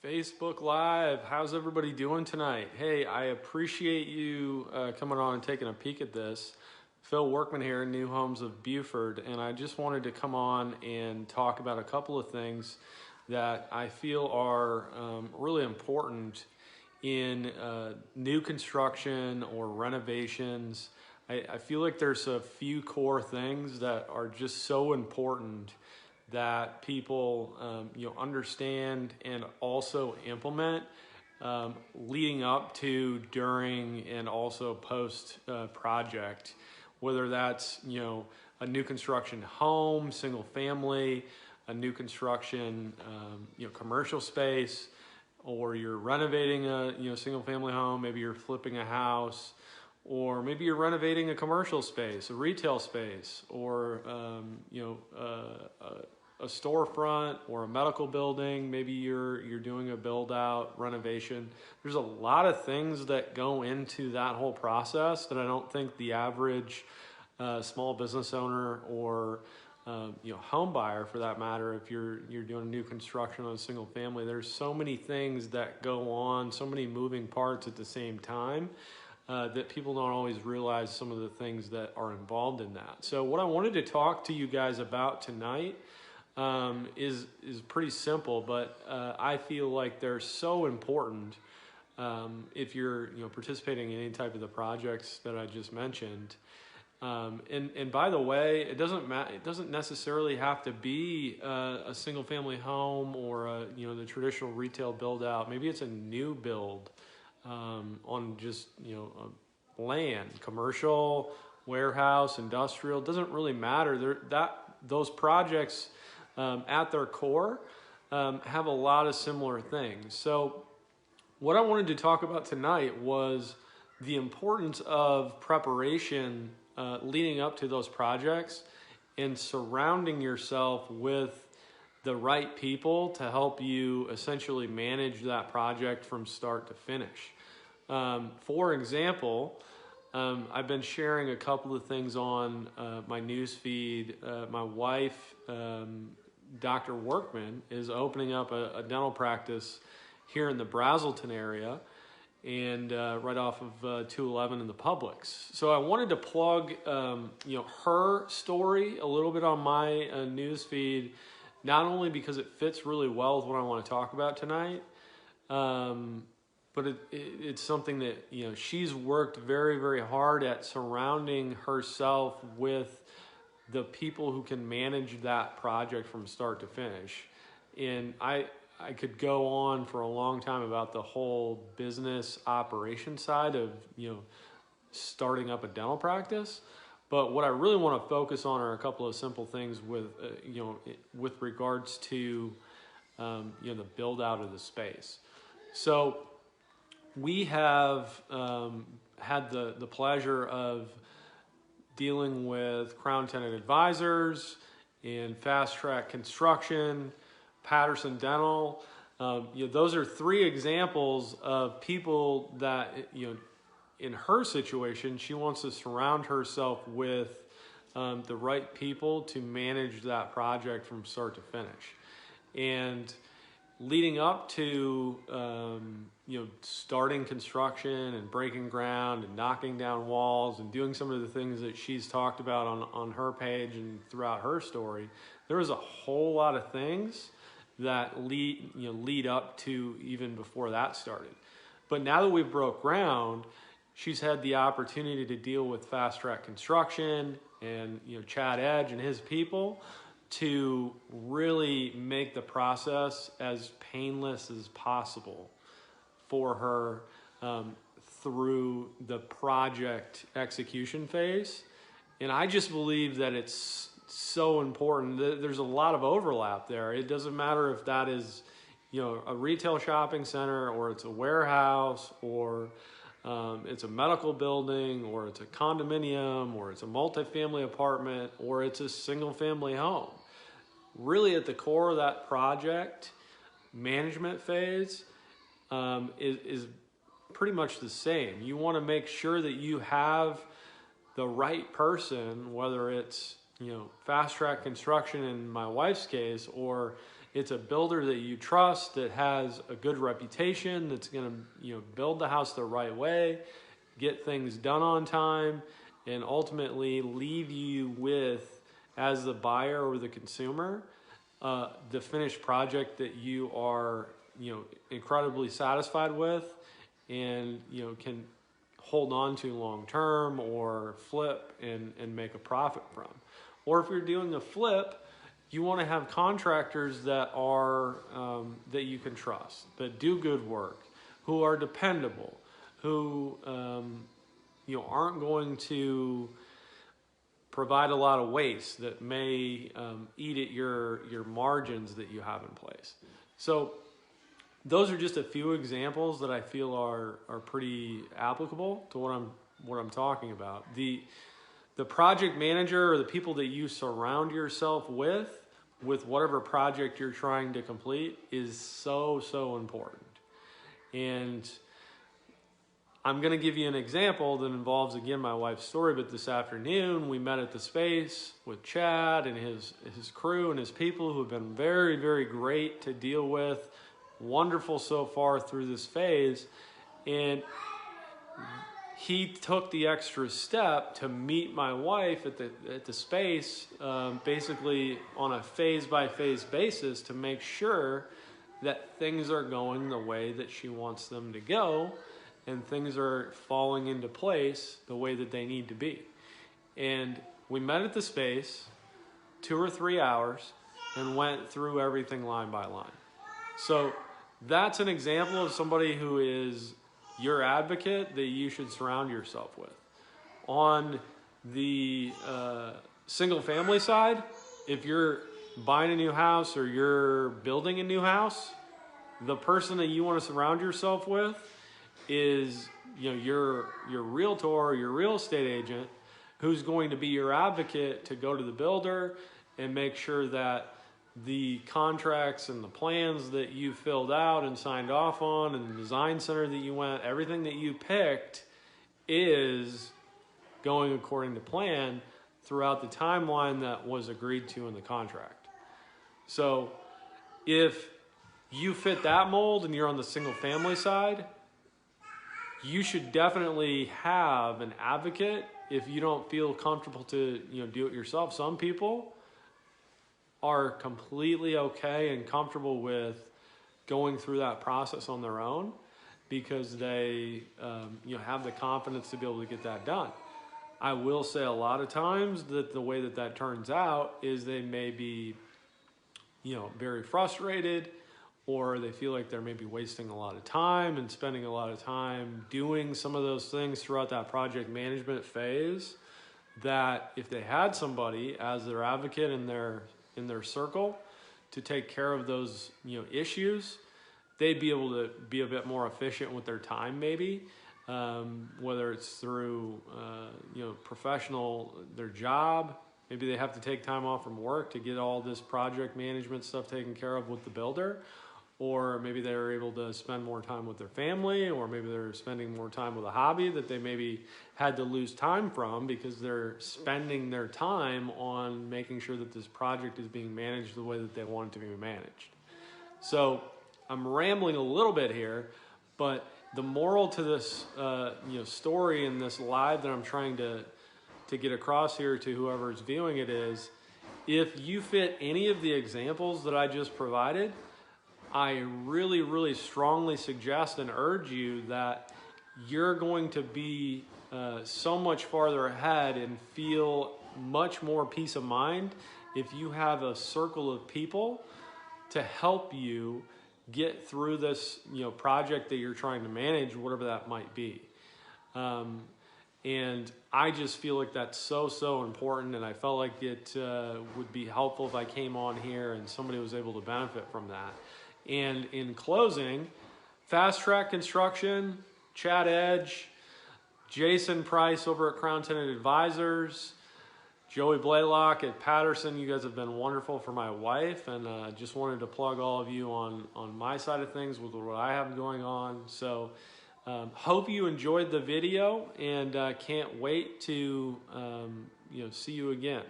Facebook Live. How's everybody doing tonight? Hey, I appreciate you coming on and taking a peek at this. Phil Workman here, New Homes of Buford, and I just wanted to come on and talk about a couple of things that I feel are really important in new construction or renovations. I feel like there's a few core things that are just so important that people understand and also implement leading up to, during, and also post project. Whether that's a new construction home, single family, a new construction commercial space, or you're renovating a single family home, maybe you're flipping a house, or maybe you're renovating a commercial space, a retail space, or a storefront or a medical building. Maybe you're doing a build out renovation. There's a lot of things that go into that whole process that I don't think the average small business owner or home buyer, for that matter, if you're doing a new construction on a single family, there's so many things that go on, so many moving parts at the same time. That people don't always realize some of the things that are involved in that. So what I wanted to talk to you guys about tonight is pretty simple, but I feel like they're so important if you're participating in any type of the projects that I just mentioned. And by the way, it doesn't necessarily have to be a single family home or the traditional retail build out. Maybe it's a new build on just land, commercial, warehouse, industrial. Doesn't really matter. Those projects at their core have a lot of similar things. So what I wanted to talk about tonight was the importance of preparation leading up to those projects and surrounding yourself with the right people to help you essentially manage that project from start to finish. For example, I've been sharing a couple of things on my news feed. My wife, Dr. Workman, is opening up a dental practice here in the Brazelton area, and right off of 211 in the Publix. So I wanted to plug her story a little bit on my news feed, not only because it fits really well with what I want to talk about tonight, but it's something that she's worked very, very hard at, surrounding herself with the people who can manage that project from start to finish. And I could go on for a long time about the whole business operation side of starting up a dental practice. But what I really want to focus on are a couple of simple things with regards to the build out of the space. So we have had the pleasure of dealing with Crown Tenant Advisors and Fast Track Construction, Patterson Dental. Those are three examples of people that in her situation, she wants to surround herself with the right people to manage that project from start to finish. And leading up to starting construction and breaking ground and knocking down walls and doing some of the things that she's talked about on her page and throughout her story, there was a whole lot of things that lead up to even before that started. But now that we've broke ground, she's had the opportunity to deal with Fast Track Construction and Chad Edge and his people to really make the process as painless as possible for her through the project execution phase. And I just believe that it's so important. There's a lot of overlap there. It doesn't matter if that is a retail shopping center, or it's a warehouse, or it's a medical building, or it's a condominium, or it's a multifamily apartment, or it's a single family home. Really at the core of that project management phase is pretty much the same. You want to make sure that you have the right person, whether it's Fast Track Construction in my wife's case, or it's a builder that you trust, that has a good reputation, that's going to build the house the right way, get things done on time, and ultimately leave you with, as the buyer or the consumer, the finished project that you are incredibly satisfied with, and can hold on to long term, or flip and make a profit from. Or if you're doing a flip, you want to have contractors that are that you can trust, that do good work, who are dependable, who aren't going to provide a lot of waste that may eat at your margins that you have in place. So those are just a few examples that I feel are pretty applicable to what I'm talking about. The project manager, or the people that you surround yourself with whatever project you're trying to complete, is so important. And I'm going to give you an example that involves, again, my wife's story, but this afternoon we met at the space with Chad and his crew and his people, who have been very, very great to deal with, wonderful so far through this phase. And he took the extra step to meet my wife at the space, basically on a phase-by-phase basis, to make sure that things are going the way that she wants them to go, and things are falling into place the way that they need to be. And we met at the space 2 or 3 hours and went through everything line by line. So that's an example of somebody who is your advocate that you should surround yourself with. On the single family side, if you're buying a new house or you're building a new house, the person that you want to surround yourself with is your realtor or your real estate agent, who's going to be your advocate to go to the builder and make sure that the contracts and the plans that you filled out and signed off on, and the design center that you went, everything that you picked is going according to plan throughout the timeline that was agreed to in the contract. So if you fit that mold and you're on the single family side, you should definitely have an advocate if you don't feel comfortable to do it yourself. Some people are completely okay and comfortable with going through that process on their own, because they have the confidence to be able to get that done. I will say a lot of times that the way that turns out is they may be very frustrated, or they feel like they're maybe wasting a lot of time and spending a lot of time doing some of those things throughout that project management phase, that if they had somebody as their advocate in their circle to take care of those issues, they'd be able to be a bit more efficient with their time, maybe, whether it's through their job. Maybe they have to take time off from work to get all this project management stuff taken care of with the builder, or maybe they're able to spend more time with their family, or maybe they're spending more time with a hobby that they maybe had to lose time from, because they're spending their time on making sure that this project is being managed the way that they want it to be managed. So I'm rambling a little bit here, but the moral to this story in this live that I'm trying to get across here to whoever is viewing it is, if you fit any of the examples that I just provided, I really, really strongly suggest and urge you that you're going to be so much farther ahead and feel much more peace of mind if you have a circle of people to help you get through this project that you're trying to manage, whatever that might be. And I just feel like that's so important, and I felt like it would be helpful if I came on here and somebody was able to benefit from that. And in closing, Fast Track Construction, Chad Edge, Jason Price over at Crown Tenant Advisors, Joey Blaylock at Patterson, you guys have been wonderful for my wife, and just wanted to plug all of you on my side of things with what I have going on. So hope you enjoyed the video, and can't wait to see you again.